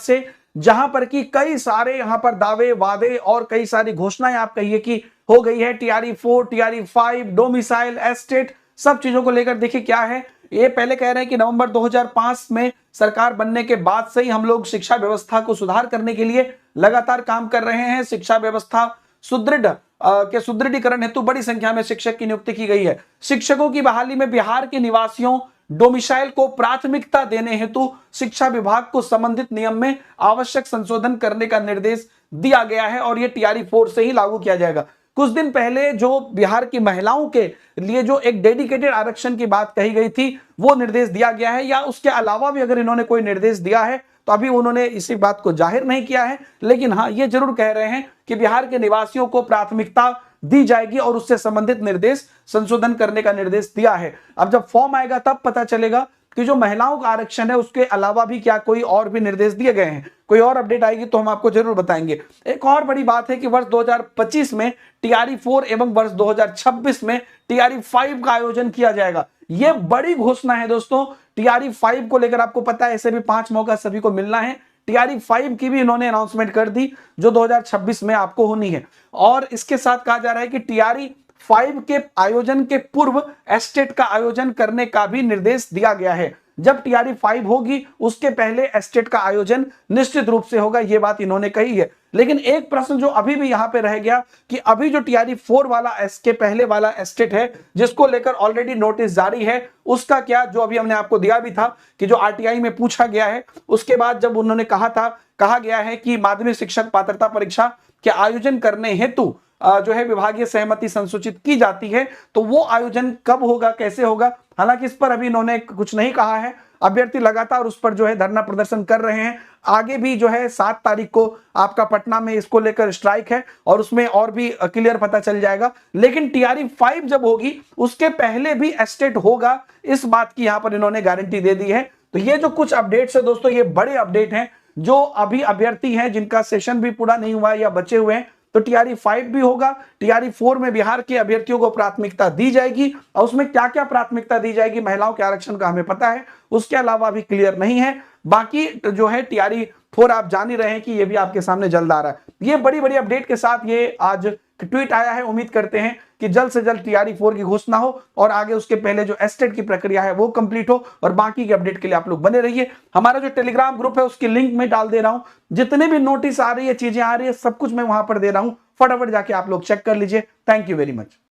से, जहां पर कि कई सारे यहां पर दावे वादे और कई सारी घोषणाएं आप कहिए कि हो गई है। टीआरई 4, टीआरई 5, डोमिसाइल, एस्टेट, सब चीजों को लेकर देखिए क्या है। ये पहले कह रहे हैं कि नवंबर 2005 में सरकार बनने के बाद से ही हम लोग शिक्षा व्यवस्था को सुधार करने के लिए लगातार काम कर रहे हैं। शिक्षा व्यवस्था सुदृढ़ीकरण हेतु बड़ी संख्या में शिक्षक की नियुक्ति की गई है। शिक्षकों की बहाली में बिहार के निवासियों डोमिसाइल को प्राथमिकता देने हेतु शिक्षा विभाग को संबंधित नियम में आवश्यक संशोधन करने का निर्देश दिया गया है और यह टीआरई 4 से ही लागू किया जाएगा। कुछ दिन पहले जो बिहार की महिलाओं के लिए जो एक डेडिकेटेड आरक्षण की बात कही गई थी, वो निर्देश दिया गया है, या उसके अलावा भी अगर इन्होंने कोई निर्देश दिया है तो अभी उन्होंने इसी बात को जाहिर नहीं किया है। लेकिन हाँ, ये जरूर कह रहे हैं कि बिहार के निवासियों को प्राथमिकता दी जाएगी और उससे संबंधित निर्देश संशोधन करने का निर्देश दिया है। अब जब फॉर्म आएगा तब पता चलेगा कि जो महिलाओं का आरक्षण है उसके अलावा भी क्या कोई और भी निर्देश दिए गए हैं। कोई और अपडेट आएगी तो हम आपको जरूर बताएंगे। एक और बड़ी बात है कि वर्ष 2025 में टीआरई 4 एवं वर्ष 2026 में टीआरई 5 का आयोजन किया जाएगा। यह बड़ी घोषणा है दोस्तों। टीआरई 5 को लेकर आपको पता है ऐसे भी 5 मौका सभी को मिलना है। टीआरई 5 की भी इन्होंने अनाउंसमेंट कर दी जो 2026 में आपको होनी है। और इसके साथ कहा जा रहा है कि टीआरई 5 के आयोजन के पूर्व एस्टेट का आयोजन करने का भी निर्देश दिया गया है। जब टीआरई 5 होगी उसके पहले एस्टेट का आयोजन निश्चित रूप से होगा, यह बात इन्होंने कही है। लेकिन एक प्रश्न जो अभी भी यहां पे रह गया कि अभी जो टीआरई 4 वाला के पहले वाला एस्टेट है जिसको लेकर ऑलरेडी नोटिस जारी है, उसका क्या, जो अभी हमने आपको दिया भी था कि जो आरटीआई में पूछा गया है, उसके बाद जब उन्होंने कहा गया है कि माध्यमिक शिक्षक पात्रता परीक्षा के आयोजन करने हेतु जो है विभागीय सहमति संसूचित की जाती है, तो वो आयोजन कब होगा, कैसे होगा, हालांकि इस पर अभी इन्होंने कुछ नहीं कहा है। अभ्यर्थी लगातार उस पर जो है धरना प्रदर्शन कर रहे हैं। आगे भी जो है 7 तारीख को आपका पटना में इसको लेकर स्ट्राइक है और उसमें और भी क्लियर पता चल जाएगा। लेकिन टीआरई 5 जब होगी उसके पहले भी एस्टेट होगा, इस बात की यहां पर इन्होंने गारंटी दे दी है। तो ये जो कुछ अपडेट्स है दोस्तों, ये बड़े अपडेट हैं। जो अभी अभ्यर्थी हैं जिनका सेशन भी पूरा नहीं हुआ है या बचे हुए हैं, तो टीआरई 5 भी होगा। टीआरई 4 में बिहार के अभ्यर्थियों को प्राथमिकता दी जाएगी और उसमें क्या क्या प्राथमिकता दी जाएगी, महिलाओं के आरक्षण का हमें पता है, उसके अलावा अभी क्लियर नहीं है। बाकी जो है टीआरई 4 आप जान ही रहे हैं कि ये भी आपके सामने जल्द आ रहा है। ये बड़ी बड़ी अपडेट के साथ ये आज ट्वीट आया है। उम्मीद करते हैं कि जल्द से जल्द टीआरई 4 की घोषणा हो और आगे उसके पहले जो एस्टेट की प्रक्रिया है वो कंप्लीट हो। और बाकी के अपडेट के लिए आप लोग बने रहिए। हमारा जो टेलीग्राम ग्रुप है उसकी लिंक में डाल दे रहा हूं, जितने भी नोटिस आ रही है, चीजें आ रही है, सब कुछ मैं वहां पर दे रहा हूं। फटाफट जाके आप लोग चेक कर लीजिए। Thank you very much.